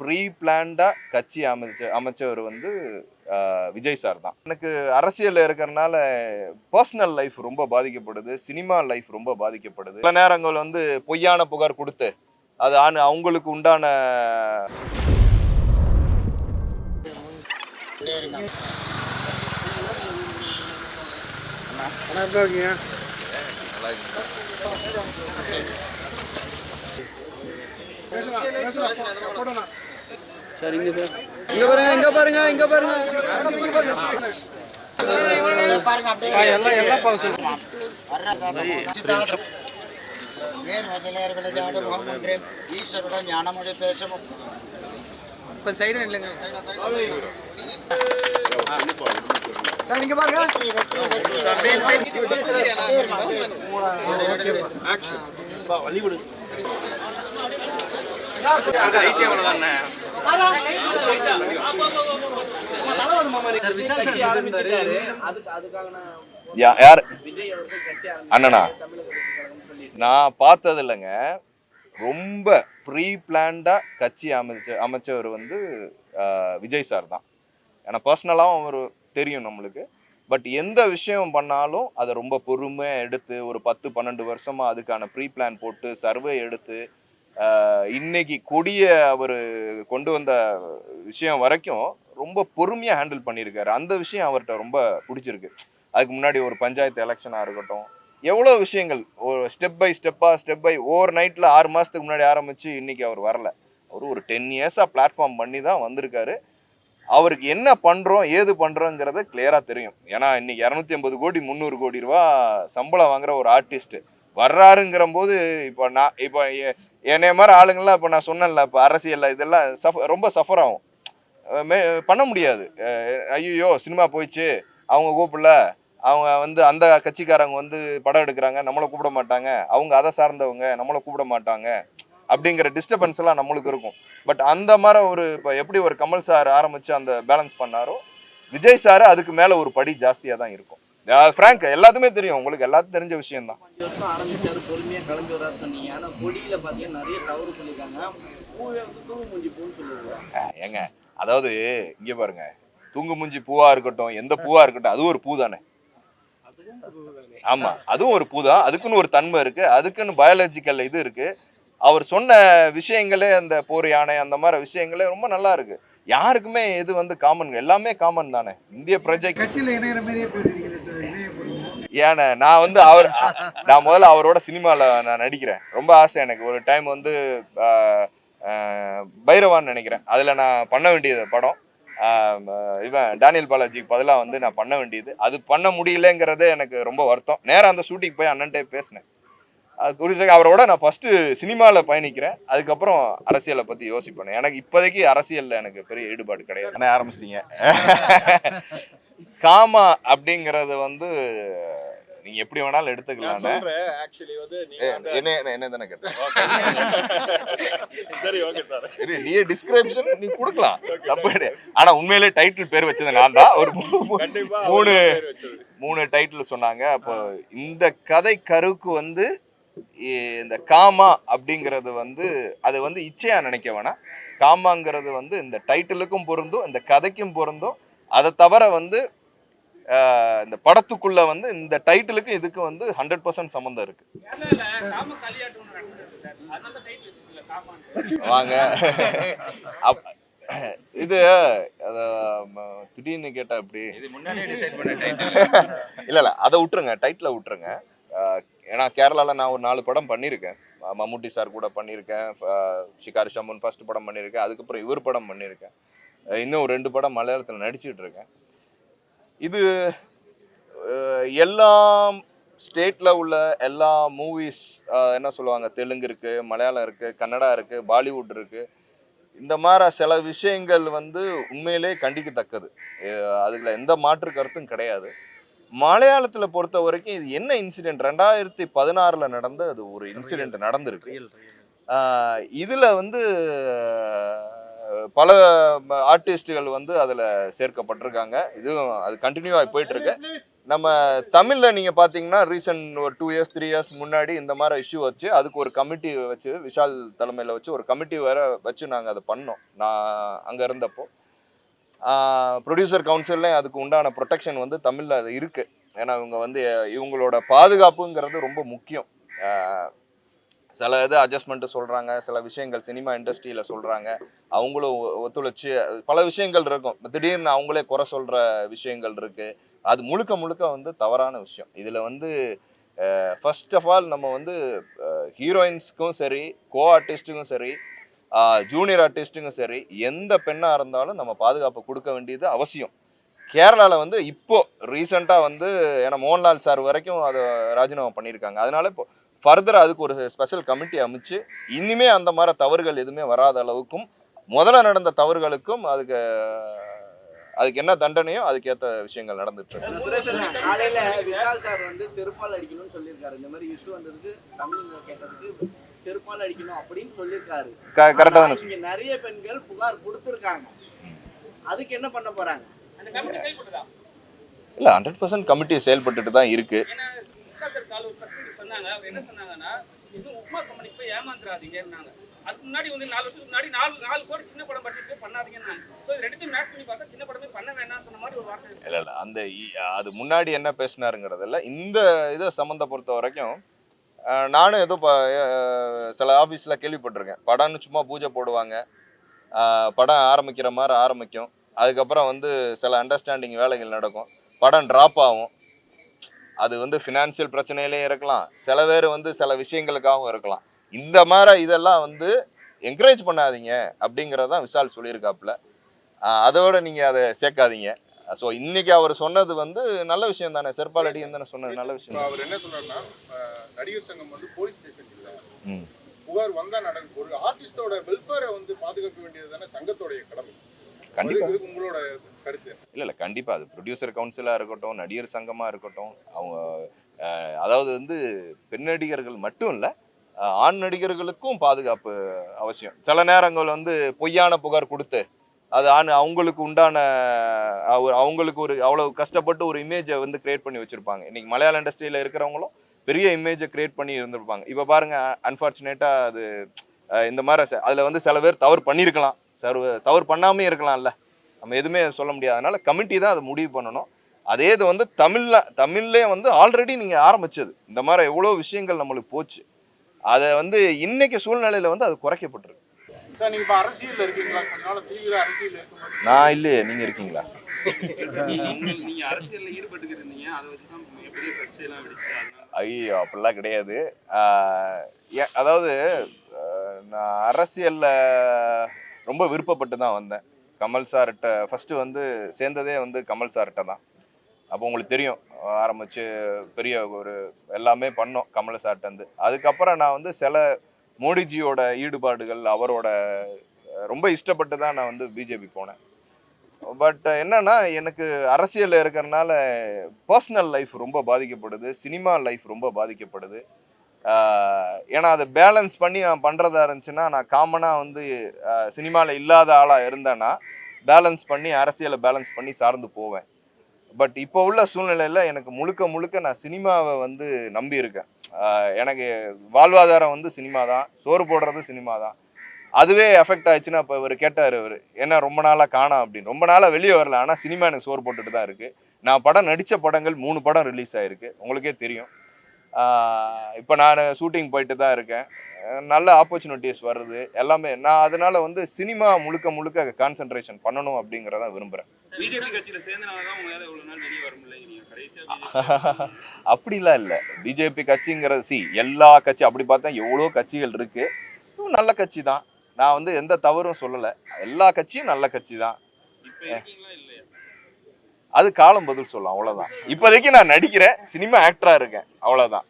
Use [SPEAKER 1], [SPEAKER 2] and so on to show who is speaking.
[SPEAKER 1] Pre பிளான்டா கட்சி அமைச்சவர் வந்து Vijay sir தான். எனக்கு அரசியல் இருக்கிறதுனால பர்சனல் லைஃப் ரொம்ப பாதிக்கப்படுது, சினிமா லைஃப் ரொம்ப பாதிக்கப்படுது. சில நேரங்கள் வந்து பொய்யான புகார் கொடுத்து அது அவங்களுக்கு உண்டான
[SPEAKER 2] சரிங்க சார். இங்க பாருங்க
[SPEAKER 3] ஈஸ்வரோட ஞானமொழி பேசும் சைடு இல்லைங்க சார். இங்க பாருங்க.
[SPEAKER 1] யார் அண்ணனா நான் பார்த்தது இல்லைங்க. ரொம்ப ப்ரீ பிளான்டா கட்சி அமைச்சவர் வந்து விஜய் சார் தான். ஏன்னா பர்சனலாகவும் அவர் தெரியும் நம்மளுக்கு. பட் எந்த விஷயம் பண்ணாலும் அதை ரொம்ப பொறுமையாக எடுத்து ஒரு 10-12 வருஷமாக அதுக்கான ப்ரீ பிளான் போட்டு சர்வே எடுத்து இன்னைக்கு கொடிய அவர் கொண்டு வந்த விஷயம் வரைக்கும் ரொம்ப பொறுமையாக ஹேண்டில் பண்ணியிருக்காரு. அந்த விஷயம் அவர்கிட்ட ரொம்ப பிடிச்சிருக்கு. அதுக்கு முன்னாடி ஒரு பஞ்சாயத்து எலெக்ஷனாக இருக்கட்டும், எவ்வளோ விஷயங்கள் ஒரு ஸ்டெப் பை ஓவர் நைட்டில் 6 மாதத்துக்கு முன்னாடி ஆரம்பித்து இன்னைக்கு அவர் வரல. அவர் ஒரு 10 இயர்ஸாக பிளாட்ஃபார்ம் பண்ணி தான் வந்திருக்காரு. அவருக்கு என்ன பண்ணுறோம் ஏது பண்ணுறோங்கிறத கிளியராக தெரியும். ஏன்னா இன்னைக்கு 250 கோடி 300 கோடி ரூபா சம்பளம் வாங்குற ஒரு ஆர்டிஸ்ட் வர்றாருங்கிற போது இப்போ என்னைய மாதிரி ஆளுங்கள்லாம் இப்போ நான் சொன்னேன்ல, இப்போ அரசியலில் இதெல்லாம் ரொம்ப சஃபர் ஆகும், பண்ண முடியாது. ஐயோ சினிமா போயிடுச்சு, அவங்க கூப்பிடல, அவங்க வந்து அந்த கட்சிக்காரங்க வந்து படம் எடுக்கிறாங்க நம்மளை கூப்பிட மாட்டாங்க, அவங்க அதை சார்ந்தவங்க நம்மளை கூப்பிட மாட்டாங்க அப்படிங்கிற டிஸ்டர்பன்ஸ் எல்லாம் நம்மளுக்கு இருக்கும். பட் அந்த மாதிரி ஒரு இப்போ எப்படி ஒரு கமல் சார் ஆரம்பித்து அந்த பேலன்ஸ் பண்ணாரோ, விஜய் சார் அதுக்கு மேலே ஒரு படி ஜாஸ்தியாக தான் இருக்கும். ஃப்ராங்க் எல்லாத்துமே தெரியும், உங்களுக்கு எல்லாத்துக்கும் தெரிஞ்ச விஷயம் தான்.
[SPEAKER 2] ஆரம்பிச்சாரு, பொறுமையாக கலந்து வராது சொன்னீங்க. ஆனால் கொடியில் பார்த்தீங்கன்னா நிறைய தவறு சொல்லியிருக்காங்க. பூவே வந்து தூங்கு மூஞ்சி பூன்னு சொல்லுவாங்க.
[SPEAKER 1] ஏங்க அதாவது இங்கே பாருங்க, தூங்கு மூஞ்சி பூவா இருக்கட்டும், எந்த பூவா இருக்கட்டும், அது ஒரு பூ தானே. ஆமா, அதுவும் ஒரு பூ தான். அதுக்குன்னு ஒரு தன்மை இருக்கு, அதுக்குன்னு பயாலஜிக்கல் இது இருக்கு. அவர் சொன்ன விஷயங்களே அந்த போர் யானை அந்த மாதிரி விஷயங்களே ரொம்ப நல்லா இருக்கு. யாருக்குமே இது வந்து காமன், எல்லாமே காமன் தானே இந்திய பிரஜை. ஏன்னா நான் வந்து நான் முதல்ல அவரோட சினிமாவில் நான் நடிக்கிறேன், ரொம்ப ஆசை எனக்கு. ஒரு டைம் வந்து பைரவான்னு நினைக்கிறேன், அதில் நான் பண்ண வேண்டியது படம். இவன் டேனியல் பாலாஜிக்கு பதிலாக வந்து நான் பண்ண வேண்டியது, அது பண்ண முடியலங்கிறதே எனக்கு ரொம்ப வருத்தம். நேராக அந்த ஷூட்டிங் போய் அண்ணன்ட்டே பேசினேன். அது குறித்து அவரோட நான் ஃபஸ்ட்டு சினிமாவில் பயணிக்கிறேன், அதுக்கப்புறம் அரசியலை பற்றி யோசிப்பேன். எனக்கு இப்போதைக்கு அரசியலில் எனக்கு பெரிய ஈடுபாடு கிடையாது. என்ன ஆரம்பிச்சிட்டிங்க காமா அப்படிங்கிறது வந்து நீங்க எப்படி வேணாலும் எடுத்துக்கலாம். என்ன தானே கேட்டேன், நீ டிஸ்கிரிப்ஷன் நீ கொடுக்கலாம், தப்பு. ஆனா உண்மையிலே டைட்டில் பேர் வச்சது நான் தான். ஒரு 3 டைட்டில் சொன்னாங்க. அப்போ இந்த கதை கருவுக்கு வந்து இந்த காமா அப்படிங்கிறது வந்து அது வந்து இச்சையா நினைக்க வேணாம். காமாங்கிறது வந்து இந்த டைட்டிலுக்கும் பொருந்தும், இந்த கதைக்கும் பொருந்தும். அதை தவிர வந்து இந்த படத்துக்குள்ள வந்து இந்த டைட்டிலுக்கு இதுக்கு வந்து 100% சம்பந்தம் இருக்கு. வாங்க இது திடீர்னு கேட்டா இப்படி இல்ல அதை விட்டுருங்க, டைட்டில விட்டுருங்க. ஏன்னா கேரளாவில் நான் ஒரு 4 படம் பண்ணியிருக்கேன். மம்முட்டி சார் கூட பண்ணியிருக்கேன், ஷிகாரி ஷம்மன் ஃபர்ஸ்ட் படம் பண்ணியிருக்கேன், அதுக்கப்புறம் இவர் படம் பண்ணியிருக்கேன், இன்னும் 2 படம் மலையாளத்தில் நடிச்சுட்டு இருக்கேன். இது எல்லா ஸ்டேட்டில் உள்ள எல்லா மூவிஸ், என்ன சொல்லுவாங்க, தெலுங்கு இருக்குது, மலையாளம் இருக்குது, கன்னடா இருக்குது, பாலிவுட் இருக்குது. இந்த மாதிரி சில விஷயங்கள் வந்து உண்மையிலே கண்டிக்கத்தக்கது, அதுல எந்த மாற்று கருத்தும் கிடையாது. மலையாளத்தில் பொறுத்த வரைக்கும் இது என்ன இன்சிடென்ட், 2016 நடந்த அது ஒரு இன்சிடென்ட் நடந்திருக்கு. இதில் வந்து பல ஆர்டிஸ்டுகள் வந்து அதில் சேர்க்கப்பட்டிருக்காங்க. இதுவும் அது கண்டினியூவாக போயிட்டு இருக்கு. நம்ம தமிழில் நீங்கள் பார்த்தீங்கன்னா ரீசன்ட் ஒரு 2 இயர்ஸ் 3 இயர்ஸ் முன்னாடி இந்த மாதிரி இஷ்யூ வச்சு அதுக்கு ஒரு கமிட்டி வச்சு விஷால் தலைமையில் வச்சு ஒரு கமிட்டி வேற வச்சு நாங்கள் அதை பண்ணோம். நான் அங்கே இருந்தப்போ ப்ரொடியூசர் கவுன்சில்லையும் அதுக்கு உண்டான ப்ரொடெக்ஷன் வந்து தமிழில் அது இருக்குது. ஏன்னா இவங்க வந்து இவங்களோட பாதுகாப்புங்கிறது ரொம்ப முக்கியம். சில இது அட்ஜஸ்ட்மெண்ட்டு சொல்கிறாங்க, சில விஷயங்கள் சினிமா இண்டஸ்ட்ரியில் சொல்கிறாங்க, அவங்களும் ஒத்துழைச்சி பல விஷயங்கள் இருக்கும். திடீர்னு அவங்களே குறை சொல்கிற விஷயங்கள் இருக்குது. அது முழுக்க முழுக்க வந்து தவறான விஷயம். இதில் வந்து ஃபர்ஸ்ட் ஆஃப் ஆல் நம்ம வந்து ஹீரோயின்ஸுக்கும் சரி, கோ ஆர்டிஸ்ட்டுக்கும் சரி, ஜூனியர் ஆர்டிஸ்ட்டுக்கும் சரி, எந்த பெண்ணாக இருந்தாலும் நம்ம பாதுகாப்பு கொடுக்க வேண்டியது அவசியம். கேரளாவில் வந்து இப்போ ரீசெண்டாக வந்து ஏன்னா மோகன்லால் சார் வரைக்கும் அதை ராஜினாமா பண்ணியிருக்காங்க. அதனால இப்போ ஃபர்தர் அதுக்கு ஒரு ஸ்பெஷல் கமிட்டி அமைச்சு இனிமே அந்த மாதிரி தவறுகள் எதுவுமே வராத அளவுக்கும் முதல்ல நடந்த தவறுகளுக்கும் அதுக்கு என்ன தண்டனையோ அதுக்கேற்ற விஷயங்கள் நடந்துட்டு இருக்கு.
[SPEAKER 2] காலையில விஷால் சார் வந்து செருப்பால் அடிக்கணும்னு சொல்லியிருக்காரு. இந்த மாதிரி இஷ்யூ வந்ததுக்கு தமிழ்ல கேட்டதுக்கு செருப்பால் அடிக்கணும் அப்படின்னு சொல்லியிருக்காரு.
[SPEAKER 1] கரெக்டாக தானே?
[SPEAKER 2] இங்க நிறைய பெண்கள் புகார் கொடுத்துருக்காங்க. அதுக்கு என்ன பண்ண போறாங்க?
[SPEAKER 1] இல்லை 100% கமிட்டி செயல்பட்டுட்டு தான் இருக்கு.
[SPEAKER 4] என்ன சொன்னாங்கன்னா இது உப்மா கம்பெனிக்கு போய் ஏமாந்துறாதீங்கன்னாங்க. அதுக்கு முன்னாடி வந்து 4 வருஷத்துக்கு முன்னாடி 4 கோடி சின்ன படம் பட்ஜெட் பண்ணாதீங்கன்னாங்க. ஸோ இது ரெண்டுத்தையும் மேட்ச் பண்ணி பார்த்தா சின்ன படமே பண்ண வேணாம்னு சொன்ன மாதிரி ஒரு வார்த்தை.
[SPEAKER 1] இல்லை அந்த அது முன்னாடி என்ன பேசினாருங்கிறதில்ல. இந்த இதை சம்மந்த பொறுத்த வரைக்கும் நானும் ஏதோ சில ஆஃபீஸில் கேள்விப்பட்டிருக்கேன். படம்னு சும்மா பூஜை போடுவாங்க, படம் ஆரம்பிக்கிற மாதிரி ஆரம்பிக்கும், அதுக்கப்புறம் வந்து சில அண்டர்ஸ்டாண்டிங் வேலைகள் நடக்கும், படம் ட்ராப் ஆகும். அது வந்து ஃபினான்ஷியல் பிரச்சனையிலே இருக்கலாம், சில பேர் வந்து சில விஷயங்களுக்காகவும் இருக்கலாம். இந்த மாதிரி இதெல்லாம் வந்து என்கரேஜ் பண்ணாதீங்க அப்படிங்கிறதான் விஷால் சொல்லியிருக்காப்புல. அதோட நீங்கள் அதை சேர்க்காதீங்க. ஸோ இன்னைக்கு அவர் சொன்னது வந்து நல்ல விஷயம் தானே, செருப்பால் அடின்னு தானே சொன்னது, நல்ல விஷயம்.
[SPEAKER 5] அவர் என்ன சொல்றாருன்னா நடிகர் சங்கம் வந்து போலீஸ் ஸ்டேஷன் இல்லை, புகார் வந்தா நடக்கும். ஒரு ஆர்டிஸ்டோட வெல்ஃபேரை வந்து பாதுகாக்க வேண்டியது தானே சங்கத்தோடைய கடமை. கண்டிப்பாக உங்களோட கருத்து? இல்லை
[SPEAKER 1] கண்டிப்பாக அது ப்ரொடியூசர் கவுன்சிலாக இருக்கட்டும், நடிகர் சங்கமாக இருக்கட்டும், அவங்க அதாவது வந்து பெண் நடிகர்கள் மட்டும் இல்லை, ஆண் நடிகர்களுக்கும் பாதுகாப்பு அவசியம். சில நேரங்கள் வந்து பொய்யான புகார் கொடுத்து அது அவங்களுக்கு உண்டான அவங்களுக்கு ஒரு அவ்வளோ கஷ்டப்பட்டு ஒரு இமேஜை வந்து கிரியேட் பண்ணி வச்சுருப்பாங்க. இன்றைக்கி மலையாள இண்டஸ்ட்ரியில் இருக்கிறவங்களும் பெரிய இமேஜை கிரியேட் பண்ணி இருந்திருப்பாங்க. இப்போ பாருங்கள், அன்ஃபார்ச்சுனேட்டாக அது இந்த மாதிரி அதில் வந்து சில பேர் தவறு பண்ணியிருக்கலாம், தவறு பண்ணாமே இருக்கலாம்ல, நம்ம எதுவுமே சொல்ல முடியாது. அதனால் கமிட்டி தான் அதை முடிவு பண்ணணும். அதே இது வந்து தமிழ்லே வந்து ஆல்ரெடி நீங்கள் ஆரம்பிச்சது இந்த மாதிரி எவ்வளோ விஷயங்கள் நம்மளுக்கு போச்சு. அதை வந்து இன்னைக்கு சூழ்நிலையில் வந்து அது குறைக்கப்பட்டிருக்கு.
[SPEAKER 5] சார் நீங்கள் இப்போ அரசியலில் இருக்கீங்களா? கொஞ்ச நாள் தீவிர அரசியல் இருக்கும்போது
[SPEAKER 1] நான் இல்லையே, நீங்கள் இருக்கீங்களா?
[SPEAKER 4] நீங்க அரசியல்ல ஈடுபட்டு இருந்தீங்க, அதை வச்சு தான் பெரிய கட்சியெல்லாம் வெடிச்சு.
[SPEAKER 1] ஐயோ அப்படிலாம் கிடையாது. அதாவது நான் அரசியலில் ரொம்ப விருப்பப்பட்டு தான் வந்தேன். கமல் சார்கிட்ட ஃபஸ்ட்டு வந்து சேர்ந்ததே வந்து கமல் சார்கிட்ட தான். அப்போ உங்களுக்கு தெரியும், ஆரம்பித்து பெரிய ஒரு எல்லாமே பண்ணோம் கமல் சார்கிட்டருந்து. அதுக்கப்புறம் நான் வந்து சில மோடிஜியோட ஈடுபாடுகள், அவரோட ரொம்ப இஷ்டப்பட்டு தான் நான் வந்து பிஜேபி போனேன். பட் என்னன்னா, எனக்கு அரசியலில் இருக்கிறனால பர்சனல் லைஃப் ரொம்ப பாதிக்கப்படுது, சினிமா லைஃப் ரொம்ப பாதிக்கப்படுது. ஏன்னா அதை பேலன்ஸ் பண்ணி நான் பண்ணுறதா இருந்துச்சுன்னா, நான் காமனாக வந்து சினிமாவில் இல்லாத ஆளாக இருந்தேன்னா பேலன்ஸ் பண்ணி அரசியலை பேலன்ஸ் பண்ணி சார்ந்து போவேன். பட் இப்போ உள்ள சூழ்நிலையில் எனக்கு முழுக்க முழுக்க நான் சினிமாவை வந்து நம்பி இருக்கேன். எனக்கு வாழ்வாதாரம் வந்து சினிமா தான், சோறு போடுறது சினிமா தான். அதுவே எஃபெக்ட் ஆயிடுச்சுன்னா, இப்போ இவர் கேட்டார், இவர் என்ன ரொம்ப நாளாக காணோம் அப்படின்னு. ரொம்ப நாளாக வெளியே வரல, ஆனால் சினிமா எனக்கு சோறு போட்டுட்டு தான் இருக்குது. நான் படம் நடித்த படங்கள் 3 படம் ரிலீஸ் ஆகிருக்கு, உங்களுக்கே தெரியும். இப்போ நான் ஷூட்டிங் போயிட்டு தான் இருக்கேன், நல்ல ஆப்பர்ச்சுனிட்டிஸ் வருது எல்லாமே. நான் அதனால் வந்து சினிமா முழுக்க முழுக்க கான்சென்ட்ரேஷன் பண்ணணும் அப்படிங்கிறத விரும்புகிறேன்.
[SPEAKER 4] பிஜேபி கட்சியில சேர்ந்தனால தான் உங்களால இவ்வளவு நாள் வெளியே வர முடியல. கடைசியா
[SPEAKER 1] அப்படிலாம் இல்லை. பிஜேபி கட்சிங்கிறது எல்லா கட்சி அப்படி பார்த்தா எவ்வளோ கட்சிகள் இருக்கு, நல்ல கட்சி தான். நான் வந்து எந்த தவறும் சொல்லலை, எல்லா கட்சியும் நல்ல கட்சி தான். அது காலம் பதில் சொல்லலாம், அவ்வளோதான். இப்போதைக்கு நான் நடிக்கிறேன், சினிமா ஆக்டரா இருக்கேன், அவ்வளோதான்.